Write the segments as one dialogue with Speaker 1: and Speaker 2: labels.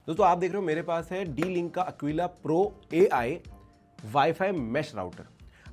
Speaker 1: दोस्तों आप देख रहे हो मेरे पास है D-Link का Aquila Pro AI wifi mesh router.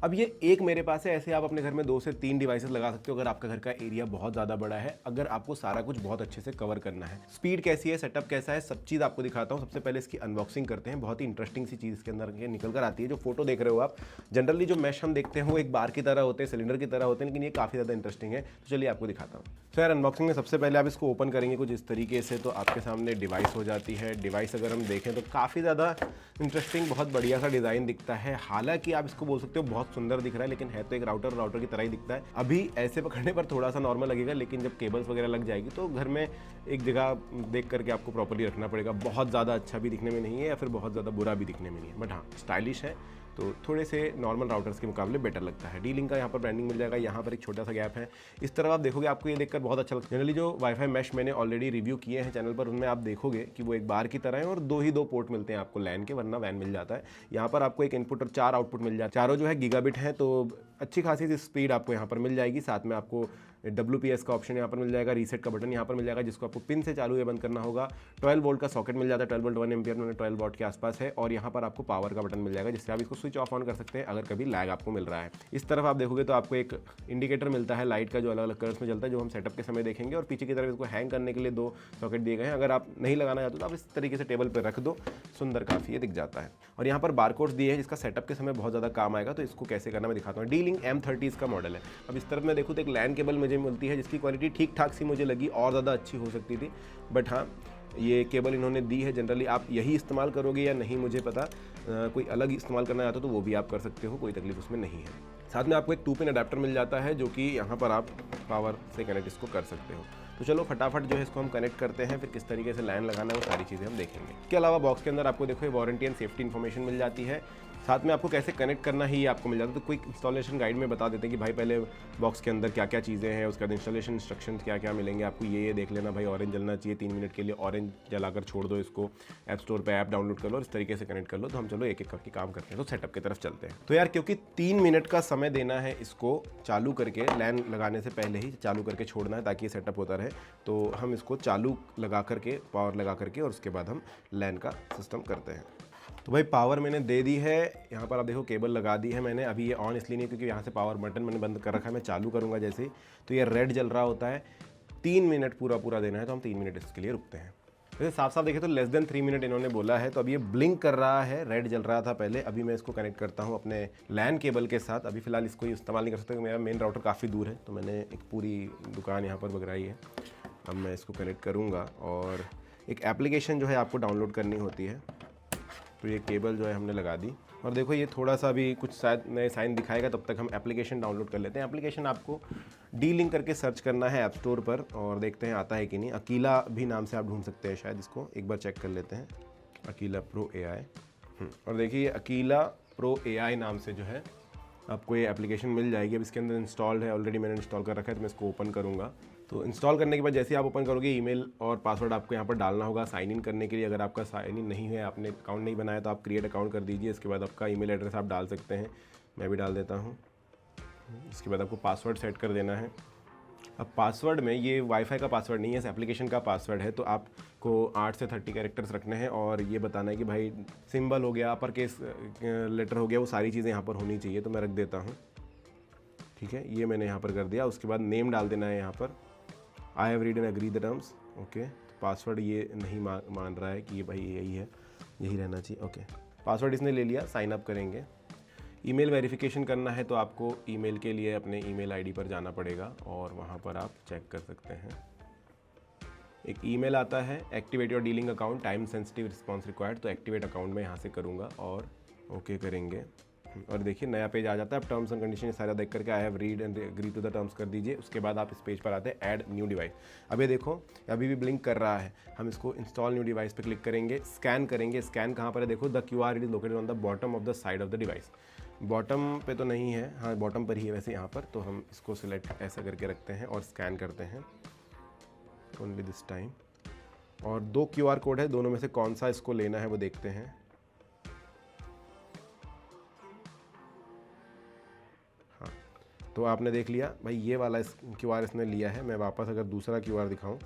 Speaker 1: अब ये एक मेरे पास है, ऐसे आप अपने घर में 2 से 3 डिवाइसेस लगा सकते हो अगर आपका घर का एरिया बहुत ज़्यादा बड़ा है, अगर आपको सारा कुछ बहुत अच्छे से कवर करना है। स्पीड कैसी है, सेटअप कैसा है, सब चीज़ आपको दिखाता हूँ। सबसे पहले इसकी अनबॉक्सिंग करते हैं। बहुत ही इंटरेस्टिंग सी चीज़ इसके अंदर निकल कर आती है। जो फोटो देख रहे हो आप, जनरली जो मैश हम देखते हैं वो एक बार की तरह होते हैं, सिलेंडर की तरह होते हैं, लेकिन ये काफ़ी ज़्यादा इंटरेस्टिंग है। तो चलिए आपको दिखाता हूँ। तो यार अनबॉक्सिंग में सबसे पहले आप इसको ओपन करेंगे कुछ इस तरीके से, तो आपके सामने डिवाइस हो जाती है। डिवाइस अगर हम देखें तो काफ़ी ज़्यादा इंटरेस्टिंग, बहुत बढ़िया सा डिज़ाइन दिखता है। हालांकि आप इसको बोल सकते हो बहुत सुंदर दिख रहा है, लेकिन है तो एक राउटर की तरह ही दिखता है। अभी ऐसे पकड़ने पर थोड़ा सा नॉर्मल लगेगा, लेकिन जब केबल्स वगैरह लग जाएगी तो घर में एक जगह देख करके आपको प्रॉपर्ली रखना पड़ेगा। बहुत ज़्यादा अच्छा भी दिखने में नहीं है या फिर बहुत ज़्यादा बुरा भी दिखने में नहीं है, बट हाँ स्टाइलिश है, तो थोड़े से नॉर्मल राउटर्स के मुकाबले बेटर लगता है। D-Link का यहाँ पर ब्रांडिंग मिल जाएगा। यहाँ पर एक छोटा सा गैप है। इस तरफ आप देखोगे, आपको ये देखकर बहुत अच्छा लगता है। जनरली जो वाईफाई मैश मैंने ऑलरेडी रिव्यू किए हैं चैनल पर, उनमें आप देखोगे कि वो एक बार की तरह है और दो पोर्ट मिलते हैं आपको लैन के, वरना वैन मिल जाता है। यहाँ पर आपको एक इनपुट और 4 आउटपुट मिल जाते हैं। चारों जो है गीगाबिट हैं, तो अच्छी खासी स्पीड आपको यहाँ पर मिल जाएगी। साथ में आपको WPS का ऑप्शन यहाँ पर मिल जाएगा, रीसेट का बटन यहाँ पर मिल जाएगा जिसको आपको पिन से चालू या बंद करना होगा। 12 वोल्ट का सॉकेट मिल जाता है, 12 वोल्ट 1 एम्पियर में 12 वोल्ट के आसपास है। और यहाँ पर आपको पावर का बटन मिल जाएगा जिससे आप इसको स्विच ऑफ ऑन कर सकते हैं अगर कभी लैग आपको मिल रहा है। इस तरफ आप देखोगे तो आपको एक इंडिकेटर मिलता है लाइट का, जो अलग अलग कलर्स में जलता है, जो हम सेटअप के समय देखेंगे। और पीछे की तरफ इसको हैंग करने के लिए 2 सॉकेट दिए गए हैं। अगर आप नहीं लगाना चाहते तो आप इस तरीके से टेबल पर रख दो, सुंदर काफ़ी ये दिख जाता है। और यहाँ पर बारकोड्स दिए हैं जिसका सेटअप के समय बहुत ज़्यादा काम आएगा, तो इसको कैसे करना मैं दिखाता हूँ। D-Link M30 इसका मॉडल है। अब इस तरफ मैं देखूँ तो एक लैन केबल मुझे मिलती है जिसकी क्वालिटी ठीक ठाक सी मुझे लगी, और ज़्यादा अच्छी हो सकती थी, बट हाँ ये केबल इन्होंने दी है। जनरली आप यही इस्तेमाल करोगे या नहीं मुझे पता, कोई अलग इस्तेमाल करना चाहते हो तो वो भी आप कर सकते हो, कोई तकलीफ उसमें नहीं है। साथ में आपको एक 2 पिन अडेप्टर मिल जाता है जो कि यहाँ पर आप पावर से कनेक्ट इसको कर सकते हो। तो चलो फटाफट जो है इसको हम कनेक्ट करते हैं, फिर किस तरीके से लाइन लगाना है वो सारी चीज़ें हम देखेंगे। इसके अलावा बॉक्स के अंदर आपको देखो वारंटी एंड सेफ्टी इन्फॉर्मेशन मिल जाती है। साथ में आपको कैसे कनेक्ट करना ही आपको मिल जाता है। तो क्विक इंस्टॉलेशन गाइड में बता देते हैं कि भाई पहले बॉक्स के अंदर क्या क्या चीज़ें हैं, उसके बाद इंस्टॉलेशन इंस्ट्रक्शंस क्या क्या मिलेंगे आपको, ये देख लेना भाई। ऑरेंज जलना चाहिए 3 मिनट के लिए, ऑरेंज जलाकर छोड़ दो इसको, ऐप स्टोर पे ऐप डाउनलोड कर लो और इस तरीके से कनेक्ट कर लो। तो हम चलो एक एक करके काम करते हैं, तो सेटअप की तरफ चलते हैं। तो यार क्योंकि 3 मिनट का समय देना है इसको चालू करके, लैन लगाने से पहले ही चालू करके छोड़ना है ताकि ये सेटअप होता रहे, तो हम इसको चालू लगा करके, पावर लगा करके, और उसके बाद हम लैन का सिस्टम करते हैं। तो भाई पावर मैंने दे दी है। यहाँ पर आप देखो केबल लगा दी है मैंने। अभी ये ऑन इसलिए नहीं क्योंकि यहाँ से पावर बटन मैंने बंद कर रखा है। मैं चालू करूँगा जैसे ही तो ये रेड जल रहा होता है। 3 मिनट पूरा देना है, तो हम 3 मिनट इसके लिए रुकते हैं। वैसे साफ साफ देखें तो लेस देन 3 मिनट इन्होंने बोला है। तो अब ये ब्लिंक कर रहा है, रेड जल रहा था पहले। अभी मैं इसको कनेक्ट करता हूँ अपने लैन केबल के साथ। अभी फिलहाल इसको इस्तेमाल नहीं कर सकता क्योंकि मेरा मेन राउटर काफ़ी दूर है, तो मैंने एक पूरी दुकान यहाँ पर बगराई है। अब मैं इसको कनेक्ट करूँगा और एक एप्लीकेशन जो है आपको डाउनलोड करनी होती है। तो ये केबल जो है हमने लगा दी, और देखो ये थोड़ा सा भी कुछ शायद नए साइन दिखाएगा, तब तक हम एप्लीकेशन डाउनलोड कर लेते हैं। एप्लीकेशन आपको D-Link करके सर्च करना है ऐप स्टोर पर, और देखते हैं आता है कि नहीं। अकीला भी नाम से आप ढूंढ सकते हैं शायद इसको, एक बार चेक कर लेते हैं। अकीला प्रो AI, और देखिए अकीला प्रो AI नाम से जो है आपको ये एप्लीकेशन मिल जाएगी। अब इसके अंदर इंस्टॉल्ड है, ऑलरेडी मैंने इंस्टॉल कर रखा है, तो मैं इसको ओपन करूँगा। तो इंस्टॉल करने के बाद जैसे ही आप ओपन करोगे, ईमेल और पासवर्ड आपको यहाँ पर डालना होगा साइन इन करने के लिए। अगर आपका साइन इन नहीं है, आपने अकाउंट नहीं बनाया, तो आप क्रिएट अकाउंट कर दीजिए। इसके बाद आपका ईमेल एड्रेस आप डाल सकते हैं, मैं भी डाल देता हूँ। इसके बाद आपको पासवर्ड सेट कर देना है। अब पासवर्ड में ये वाईफाई का पासवर्ड नहीं है, इस एप्लीकेशन का पासवर्ड है। तो आपको 8 से 30 कैरेक्टर्स रखने हैं, और ये बताना है कि भाई सिंबल हो गया, अपर केस लेटर हो गया, वो सारी चीज़ें यहाँ पर होनी चाहिए। तो मैं रख देता हूँ, ठीक है, ये मैंने यहाँ पर कर दिया। उसके बाद नेम डाल देना है यहाँ पर, I have read and agree the terms. Okay, तो पासवर्ड ये नहीं मान रहा है कि ये भाई यही है, यही रहना चाहिए। ओके, पासवर्ड इसने ले लिया, साइन अप करेंगे। ईमेल वेरिफिकेशन करना है, तो आपको ईमेल के लिए अपने ईमेल आईडी पर जाना पड़ेगा, और वहाँ पर आप चेक कर सकते हैं। एक ईमेल आता है, activate your D-Link account, time sensitive response required. तो एक्टिवेट अकाउंट में यहाँ से करूँगा और ओके करेंगे, और देखिए नया पेज आ जाता है। अब टर्म्स एंड कंडीशन सारा देख करके I have read and agree to the terms कर दीजिए। उसके बाद आप इस पेज पर आते हैं, ऐड न्यू डिवाइस। अब ये देखो अभी भी ब्लिंक कर रहा है। हम इसको इंस्टॉल न्यू डिवाइस पे क्लिक करेंगे, स्कैन करेंगे। स्कैन कहाँ पर है देखो, the QR it is located on the bottom of the side of the device. Bottom पे तो नहीं है, हाँ बॉटम पर ही है वैसे यहाँ पर। तो हम इसको सिलेक्ट ऐसा करके रखते हैं और स्कैन करते हैं ओनली दिस टाइम। और 2 QR कोड है, दोनों में से कौन सा इसको लेना है वो देखते हैं। हाँ, तो आपने देख लिया भाई, ये वाला QR इसने लिया है। मैं वापस अगर दूसरा QR दिखाऊं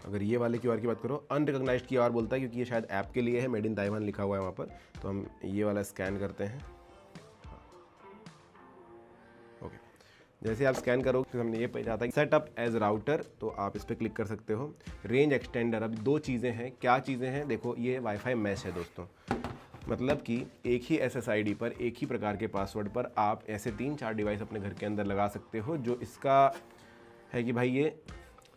Speaker 1: अगर ये वाले क्यूआर की बात करो, अनरिकॉग्नाइज्ड क्यूआर बोलता है क्योंकि ये शायद ऐप के लिए है, मेड इन ताइवान लिखा हुआ है वहाँ पर। तो हम ये वाला स्कैन करते हैं। ओके, जैसे आप स्कैन करोगे तो हमने ये पे जाता है सेटअप एज राउटर, तो आप इस पर क्लिक कर सकते हो। रेंज एक्सटेंडर, अब दो चीज़ें हैं। क्या चीज़ें हैं? देखो, ये वाईफाई मैश है दोस्तों, मतलब कि एक ही SSID पर एक ही प्रकार के पासवर्ड पर आप ऐसे 3-4 डिवाइस अपने घर के अंदर लगा सकते हो। जो इसका है कि भाई ये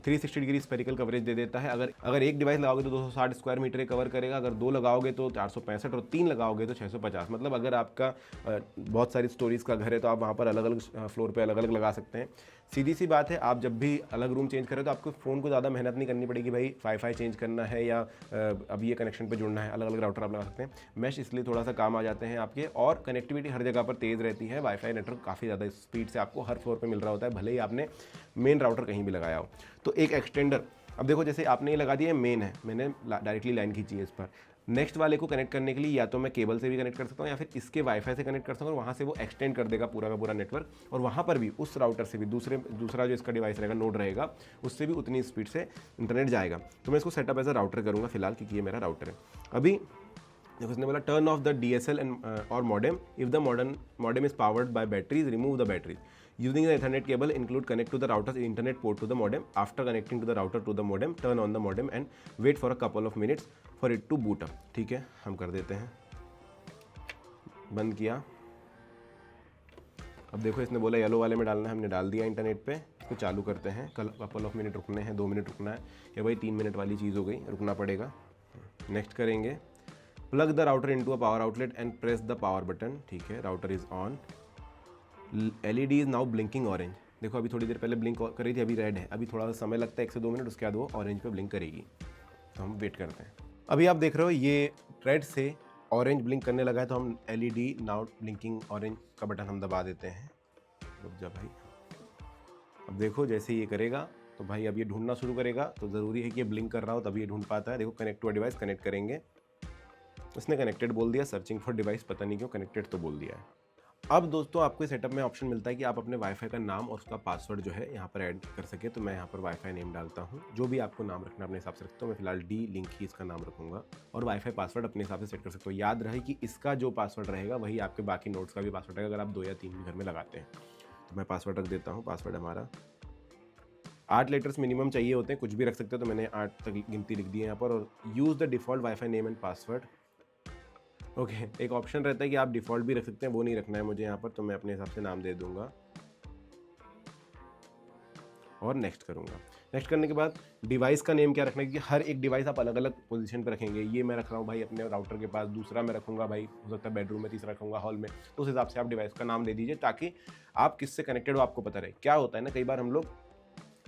Speaker 1: 360 डिग्री स्पेरिकल कवरेज दे देता है। अगर एक डिवाइस लगाओगे तो 260 स्क्वायर मीटर कवर करेगा, अगर दो लगाओगे तो 465 और तीन लगाओगे तो 650। मतलब अगर आपका बहुत सारी स्टोरीज का घर है तो आप वहाँ पर अलग अलग फ्लोर पे अलग अलग लगा सकते हैं। सीधी सी बात है, आप जब भी अलग रूम चेंज करें तो आपको फ़ोन को ज़्यादा मेहनत नहीं करनी पड़ेगी भाई, वाईफाई चेंज करना है या अब ये कनेक्शन पे जुड़ना है। अलग अलग राउटर आप लगा सकते हैं। मैश इसलिए थोड़ा सा काम आ जाते हैं आपके, और कनेक्टिविटी हर जगह पर तेज़ रहती है। वाईफाई नेटवर्क काफ़ी ज़्यादा स्पीड से आपको हर फ्लोर पर मिल रहा होता है, भले ही आपने मेन राउटर कहीं भी लगाया हो। तो एक एक्सटेंडर, अब देखो जैसे आपने ये लगा दिया मेन है, मैंने डायरेक्टली लाइन खींची है इस पर। नेक्स्ट वाले को कनेक्ट करने के लिए या तो मैं केबल से भी कनेक्ट कर सकता हूँ या फिर इसके वाईफाई से कनेक्ट कर सकता हूँ, और वहाँ से वो एक्सटेंड कर देगा पूरा का पूरा नेटवर्क, और वहाँ पर भी उस राउटर से भी दूसरा जो इसका डिवाइस रहेगा, नोड रहेगा, उससे भी उतनी स्पीड से इंटरनेट जाएगा। तो मैं इसको सेटअप एज अ राउटर करूँगा फिलहाल, क्योंकि ये मेरा राउटर है। अभी देखो इसने बोला turn off the DSL and और modem if the modem is powered by batteries, remove the batteries using the Ethernet cable, include connect to the router's internet port to the modem. After connecting to the router to the modem, turn on the modem and wait for a couple of minutes for it to boot up. ठीक है, हम कर देते हैं, बंद किया। अब देखो इसने बोला येलो वाले में डालना है, हमने डाल दिया इंटरनेट पे। इसको चालू करते हैं, कपल ऑफ मिनट रुकने हैं, 2 मिनट रुकना है, या भाई 3 मिनट वाली चीज़ हो गई, रुकना पड़ेगा। नेक्स्ट करेंगे, plug the router into a power outlet and press the power button. ठीक है, router is on. LED is now blinking orange. देखो अभी थोड़ी देर पहले ब्लिंक कर रही थी, अभी रेड है। अभी थोड़ा सा समय लगता है, 1 से 2 मिनट, उसके बाद वो ऑरेंज पे ब्लिंक करेगी। तो हम वेट करते हैं। अभी आप देख रहे हो ये रेड से ऑरेंज ब्लिंक करने लगा है, तो हम LED नाउ ब्लिंकिंग ऑरेंज का बटन हम दबा देते हैं। रुक जा भाई। अब देखो जैसे ये करेगा तो भाई अब ये ढूंढना शुरू करेगा, तो ज़रूरी है कि ये ब्लिंक कर रहा हो तभी ये ढूंढ पाता है। देखो connect to a device, connect करेंगे, उसने कनेक्टेड बोल दिया, सर्चिंग फॉर डिवाइस पता नहीं क्यों कनेक्टेड तो बोल दिया है। अब दोस्तों आपको सेटअप में ऑप्शन मिलता है कि आप अपने वाईफाई का नाम और उसका पासवर्ड जो है यहाँ पर ऐड कर सके। तो मैं यहाँ पर वाईफाई नेम डालता हूँ, जो भी आपको नाम रखना अपने हिसाब से रखता हूँ। मैं फिलहाल D लिंक ही इसका नाम रखूँगा, और वाईफाई पासवर्ड अपने हिसाब से सेट कर सकते हो। याद रहे कि इसका जो पासवर्ड रहेगा वही आपके बाकी नोट्स का भी पासवर्ड रहेगा, अगर आप 2 या 3 घर में लगाते हैं। तो मैं पासवर्ड रख देता हूँ। पासवर्ड हमारा 8 लेटर्स मिनिमम चाहिए होते हैं, कुछ भी रख सकते हो, तो मैंने 8 तक गिनती लिख दी है यहाँ पर। और use the default wifi name and password. Okay, एक ऑप्शन रहता है कि आप डिफ़ॉल्ट भी रख सकते हैं, वो नहीं रखना है मुझे यहाँ पर, तो मैं अपने हिसाब से नाम दे दूंगा और नेक्स्ट करूँगा। नेक्स्ट करने के बाद डिवाइस का नेम क्या रखना है, क्योंकि हर एक डिवाइस आप अलग अलग पोजीशन पर रखेंगे। ये मैं रख रहा हूँ भाई अपने राउटर के पास, दूसरा मैं रखूँगा भाई हो सकता है बेडरूम में, तीसरा रखूँगा हॉल में। तो उस हिसाब से आप डिवाइस का नाम दे दीजिए, ताकि आप किससे कनेक्टेड हो आपको पता रहे। क्या होता है ना, कई बार हम लोग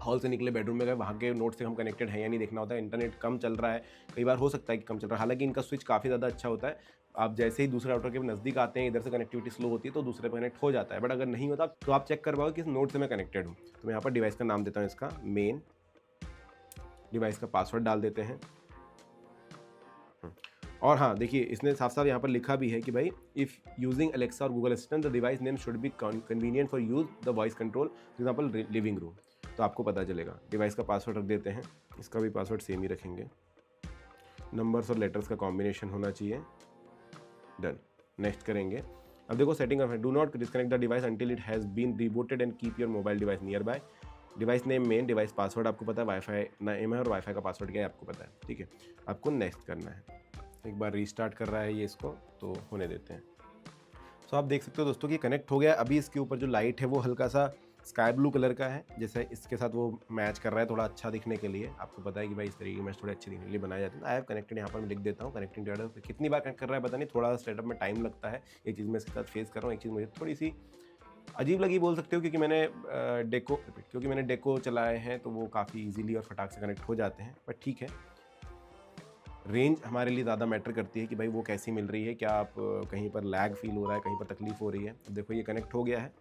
Speaker 1: हॉल से निकले, बेडरूम में गए, वहाँ के नोट से हम कनेक्टेड हैं या नहीं देखना होता है। इंटरनेट कम चल रहा है, कई बार हो सकता है कि कम चल रहा है, हालांकि इनका स्विच काफ़ी ज़्यादा अच्छा होता है। आप जैसे ही दूसरे राउटर के नज़दीक आते हैं, इधर से कनेक्टिविटी स्लो होती है तो दूसरे पर कनेक्ट हो जाता है। बट अगर नहीं होता तो आप चेक कर पाओगे किस नोट से मैं कनेक्टेड हूँ। तो मैं यहाँ पर डिवाइस का नाम देता हूँ, इसका मेन। डिवाइस का पासवर्ड डाल देते हैं। और हाँ देखिए, इसने साफ साफ यहाँ पर लिखा भी है कि भाई इफ़ यूजिंग एलेक्सा और Google assistant the device name should be convenient for use the voice control, for example living room. तो आपको पता चलेगा। डिवाइस का पासवर्ड रख देते हैं, इसका भी पासवर्ड सेम ही रखेंगे। नंबर्स और लेटर्स का कॉम्बिनेशन होना चाहिए। डन, नेक्स्ट करेंगे। अब देखो setting of do not disconnect the device until it has been rebooted and keep your mobile device nearby. Device name main, device password आपको पता है, वाईफाई नेम है और वाईफाई का पासवर्ड क्या है आपको पता है, ठीक है। आपको नेक्स्ट करना है। एक बार रीस्टार्ट कर रहा है ये इसको, तो होने देते हैं। सो आप देख सकते हो दोस्तों कि कनेक्ट हो गया। अभी इसके ऊपर जो लाइट है वो हल्का सा स्काई ब्लू कलर का है, जैसे इसके साथ वो मैच कर रहा है थोड़ा अच्छा दिखने के लिए। आपको पता है कि भाई इस तरीके की मैच थोड़ी अच्छी दिखने के लिए बनाए जाते हैं। आई हैव कनेक्टेड, यहाँ पर मैं लिख देता हूँ कनेक्टिंग टू अदर। कितनी बार कनेक्ट कर रहा है पता नहीं, थोड़ा सेटअप में टाइम लगता है। एक चीज़ मैं इसके साथ फेस कर रहा हूँ, एक चीज़ मुझे थोड़ी सी अजीब लगी बोल सकते हो, क्योंकि मैंने डेको चलाए हैं तो वो काफ़ी ईजिली और फटाक से कनेक्ट हो जाते हैं। बट ठीक है, रेंज हमारे लिए ज़्यादा मैटर करती है कि भाई वो कैसी मिल रही है, क्या आप कहीं पर लैग फील हो रहा है, कहीं पर तकलीफ हो रही है। तो देखो ये कनेक्ट हो गया है,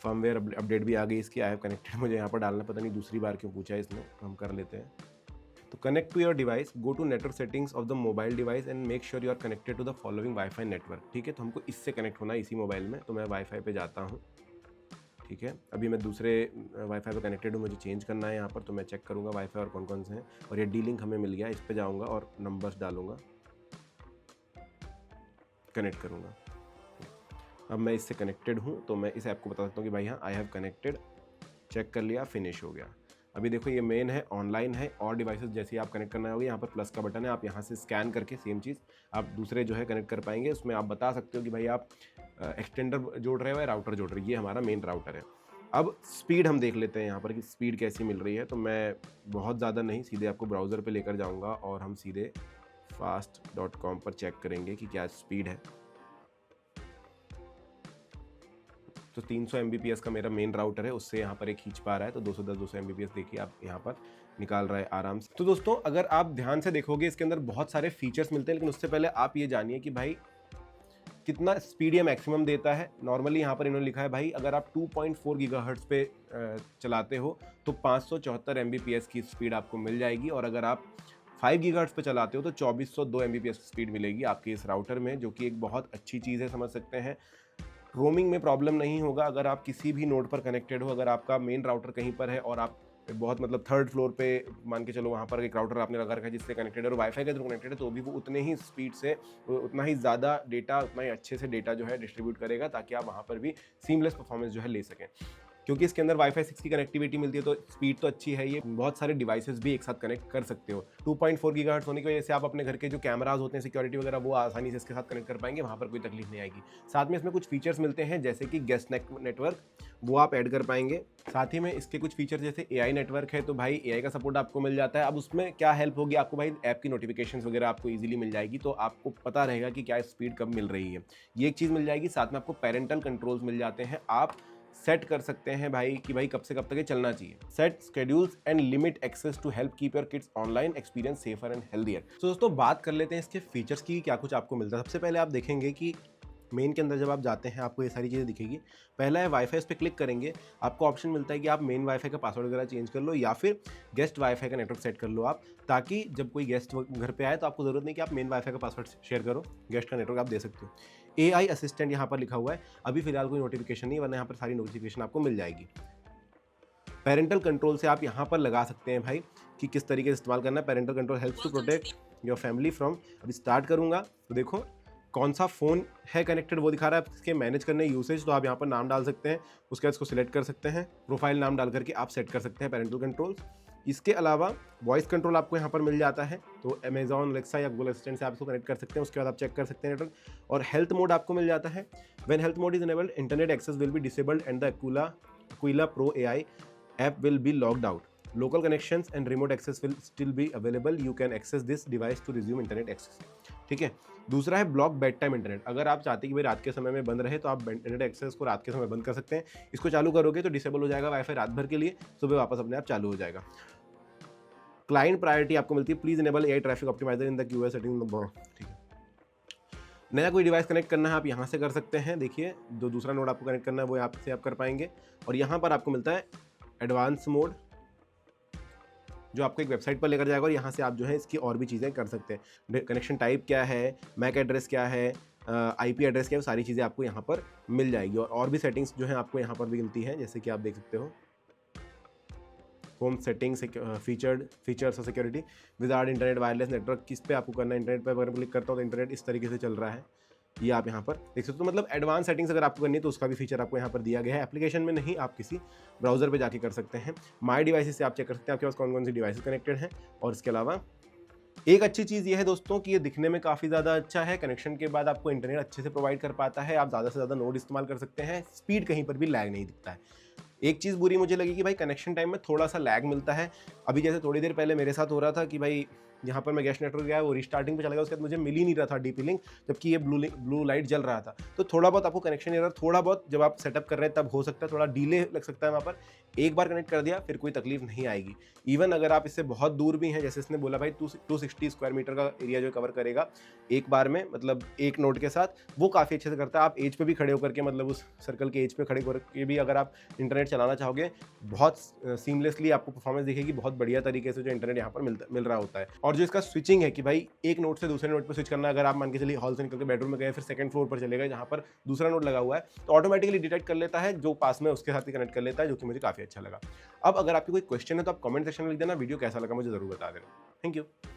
Speaker 1: फर्मवेयर अपडेट भी आ गई इसकी। आई हैव कनेक्टेड मुझे यहाँ पर डालना, पता नहीं दूसरी बार क्यों पूछा है इसने, हम कर लेते हैं। तो connect to your device, go to network settings of the mobile device and make sure you are connected to the following wifi network. ठीक है, तो हमको इससे कनेक्ट होना है, इसी मोबाइल में। तो मैं वाईफाई पे जाता हूँ, ठीक है, अभी मैं दूसरे वाईफाई पे कनेक्टेड हूँ, मुझे चेंज करना है यहाँ पर, तो मैं चेक करूँगा वाईफाई और कौन कौन से हैं। और ये डी लिंक हमें मिल गया, इस पे जाऊँगा और नंबर्स डालूँगा, कनेक्ट करूँगा। अब मैं इससे कनेक्टेड हूँ तो मैं इस ऐप को बता सकता हूँ कि भाई हाँ आई हैव कनेक्टेड, चेक कर लिया, फिनिश हो गया। अभी देखो ये मेन है, ऑनलाइन है, और डिवाइसेस जैसे आप कनेक्ट करना होगा यहाँ पर प्लस का बटन है, आप यहाँ से स्कैन करके सेम चीज़ आप दूसरे जो है कनेक्ट कर पाएंगे। उसमें आप बता सकते हो कि भाई आप एक्सटेंडर जोड़ रहे हो या राउटर जोड़ रहे हो। ये हमारा मेन राउटर है। अब स्पीड हम देख लेते हैं यहाँ पर कि स्पीड कैसी मिल रही है। तो मैं बहुत ज़्यादा नहीं, सीधे आपको ब्राउज़र पर लेकर जाऊँगा और हम सीधे fast.com पर चेक करेंगे कि क्या स्पीड है। तो 300 Mbps का मेरा मेन राउटर है, उससे यहाँ पर एक खींच पा रहा है, तो 210-200 Mbps देखिए आप यहाँ पर निकाल रहा है आराम से। तो दोस्तों अगर आप ध्यान से देखोगे इसके अंदर बहुत सारे फीचर्स मिलते हैं, लेकिन उससे पहले आप ये जानिए कि भाई कितना स्पीड ये मैक्सिमम देता है। नॉर्मली यहाँ पर इन्होंने लिखा है भाई अगर आप 2.4 गीगाहर्ट्ज़ पे चलाते हो तो 574 Mbps की स्पीड आपको मिल जाएगी, और अगर आप 5 गीगाहर्ट्ज़ पे चलाते हो तो 2402 Mbps स्पीड मिलेगी आपके इस राउटर में, जो कि एक बहुत अच्छी चीज़ है, समझ सकते हैं। रोमिंग में प्रॉब्लम नहीं होगा अगर आप किसी भी नोड पर कनेक्टेड हो। अगर आपका मेन राउटर कहीं पर है और आप बहुत मतलब थर्ड फ्लोर पे मान के चलो वहाँ पर एक राउटर आपने लगा रखा है जिससे कनेक्टेड है और वाईफाई के थ्रू कनेक्टेड है, तो भी वो उतने ही स्पीड से, उतना ही ज़्यादा डेटा, उतना ही अच्छे से डेटा जो है डिस्ट्रीब्यूट करेगा, ताकि आप वहाँ पर भी सीमलेस परफॉर्मेंस जो है ले सकें। क्योंकि इसके अंदर वाईफाई 6 की कनेक्टिविटी मिलती है, तो स्पीड तो अच्छी है। ये बहुत सारे डिवाइसेस भी एक साथ कनेक्ट कर सकते हो। 2.4 गीगाहर्ट्ज़ होने की वजह से आप अपने घर के जो कैमराज होते हैं, सिक्योरिटी वगैरह, वो आसानी से इसके साथ कनेक्ट कर पाएंगे, वहाँ पर कोई तकलीफ नहीं आएगी। साथ में इसमें कुछ फीचर्स मिलते हैं जैसे कि गेस्ट नेटवर्क, वो आप ऐड कर पाएंगे। साथ ही में इसके कुछ फीचर जैसे AI नेटवर्क है, तो भाई AI का सपोर्ट आपको मिल जाता है। अब उसमें क्या हेल्प होगी आपको, भाई ऐप की नोटिफिकेशंस वगैरह आपको इजीली मिल जाएगी, तो आपको पता रहेगा कि क्या स्पीड कब मिल रही है, ये एक चीज़ मिल जाएगी। साथ में आपको पेरेंटल कंट्रोल्स मिल जाते हैं, आप सेट कर सकते हैं भाई कि भाई कब से कब तक ये चलना चाहिए। Set schedules and limit access to help keep your kids online experience safer and healthier. तो दोस्तों बात कर लेते हैं इसके फीचर्स की, क्या कुछ आपको मिलता है। सबसे पहले आप देखेंगे कि मेन के अंदर जब आप जाते हैं आपको ये सारी चीज़ें दिखेगी। पहला है वाईफाई, इस पर क्लिक करेंगे आपको ऑप्शन मिलता है कि आप मेन वाईफाई का पासवर्ड वगैरह चेंज कर लो या फिर गेस्ट वाईफाई का नेटवर्क सेट कर लो आप, ताकि जब कोई गेस्ट घर पे आए तो आपको ज़रूरत नहीं कि आप मेन वाईफाई का पासवर्ड शेयर करो, गेस्ट का नेटवर्क आप दे सकते हो। AI असिस्टेंट यहाँ पर लिखा हुआ है, अभी फिलहाल कोई नोटिफिकेशन नहीं, वरना यहाँ पर सारी नोटिफिकेशन आपको मिल जाएगी। पेरेंटल कंट्रोल से आप यहाँ पर लगा सकते हैं भाई कि किस तरीके से इस्तेमाल करना है। Parental control helps to protect your family from. अभी स्टार्ट करूँगा तो देखो कौन सा फ़ोन है कनेक्टेड वो दिखा रहा है। इसके मैनेज करने यूसेज, तो आप यहाँ पर नाम डाल सकते हैं, उसके बाद इसको सिलेक्ट कर सकते हैं, प्रोफाइल नाम डाल करके आप सेट कर सकते हैं पेरेंटल कंट्रोल्स। इसके अलावा वॉइस कंट्रोल आपको यहाँ पर मिल जाता है, तो अमेजॉन एलेक्सा या गूगल असिस्टेंट से आप इसको कनेक्ट कर सकते हैं। उसके बाद आप चेक कर सकते हैं नेटवर्क। और हेल्थ मोड आपको मिल जाता है, when health mode is enabled internet access will be disabled and the Aquila Pro AI app will be locked out. Local connections and remote access will still be available. You can access this device to resume internet access. ठीक है। दूसरा है block bed time internet. अगर आप चाहते हैं कि भाई रात के समय में बंद रहे तो आप इंटरनेट एक्सेस को रात के समय बंद कर सकते हैं। इसको चालू करोगे तो डिसेबल हो जाएगा वाईफाई रात भर के लिए, सुबह वापस अपने आप चालू हो जाएगा। क्लाइंट प्रायोरिटी आपको मिलती है, please enable AI traffic optimiser in the QoS setting. ठीक है। नया कोई डिवाइस कनेक्ट करना है आप यहाँ से कर सकते हैं। देखिए जो दूसरा नोड आपको कनेक्ट करना है वो यहाँ से आप कर पाएंगे। और यहाँ पर आपको मिलता है एडवांस मोड, जो आपको एक वेबसाइट पर लेकर जाएगा और यहाँ से आप जो है इसकी और भी चीज़ें कर सकते हैं। कनेक्शन टाइप क्या है, मैक एड्रेस क्या है, IP एड्रेस क्या है, वो सारी चीज़ें आपको यहाँ पर मिल जाएगी। और भी सेटिंग्स जो है आपको यहाँ पर भी मिलती हैं, जैसे कि आप देख सकते हो होम सेटिंग्स, फीचर्स और security, without internet wireless network, किस पे आपको करना है। इंटरनेट पर अगर क्लिक करता हूँ तो इंटरनेट इस तरीके से चल रहा है, ये आप यहाँ पर देख सकते हो। मतलब एडवांस सेटिंग्स अगर आपको करनी है तो उसका भी फीचर आपको यहाँ पर दिया गया है। एप्लीकेशन में नहीं, आप किसी ब्राउजर पे जाके कर सकते हैं। माई डिवाइसेस से आप चेक कर सकते हैं आपके पास कौन कौन सी डिवाइसेस कनेक्टेड हैं। और इसके अलावा एक अच्छी चीज़ ये है दोस्तों कि ये दिखने में काफ़ी ज़्यादा अच्छा है। कनेक्शन के बाद आपको इंटरनेट अच्छे से प्रोवाइड कर पाता है, आप ज़्यादा से ज़्यादा नोड इस्तेमाल कर सकते हैं, स्पीड कहीं पर भी लैग नहीं दिखता है। एक चीज़ बुरी मुझे लगी कि भाई कनेक्शन टाइम में थोड़ा सा लैग मिलता है। अभी जैसे थोड़ी देर पहले मेरे साथ हो रहा था कि भाई यहाँ पर मैं गेस्ट नेटवर्क गया, वो रिस्टार्टिंग पे चला गया, उसके बाद मुझे मिल ही नहीं रहा था डीपी लिंक, जबकि ये ब्लू लाइट जल रहा था। तो थोड़ा बहुत आपको कनेक्शन एरर, थोड़ा बहुत जब आप सेटअप कर रहे हैं तब हो सकता है, थोड़ा डिले लग सकता है वहाँ पर। एक बार कनेक्ट कर दिया फिर कोई तकलीफ नहीं आएगी। इवन अगर आप इससे बहुत दूर भी हैं, जैसे इसने बोला भाई 260 स्क्वायर मीटर का एरिया जो कवर करेगा एक बार में, मतलब एक नोड के साथ, वो काफ़ी अच्छे से करता है। आप एज पे भी खड़े होकर के, मतलब उस सर्कल के एज पे खड़े होकर के भी अगर आप इंटरनेट चलाना चाहोगे, बहुत सीमलेसली आपको परफॉर्मेंस दिखेगी, बहुत बढ़िया तरीके से जो इंटरनेट यहाँ पर मिल रहा होता है। और जो इसका स्विचिंग है कि भाई एक नोड से दूसरे नोड पर स्विच करना, अगर आप मान के चलिए हॉल से निकल के बेडरूम में गए, फिर सेकंड फ्लोर पर चले गए जहाँ पर दूसरा नोड लगा हुआ है, तो ऑटोमेटिकली डिटेक्ट कर लेता है, जो पास में उसके साथ ही कनेक्ट कर लेता है, जो कि मुझे काफ़ी अच्छा लगा। अब अगर आपकी कोई क्वेश्चन है तो आप कमेंट सेक्शन में लिख देना। वीडियो कैसा लगा मुझे ज़रूर बता देना। Thank you.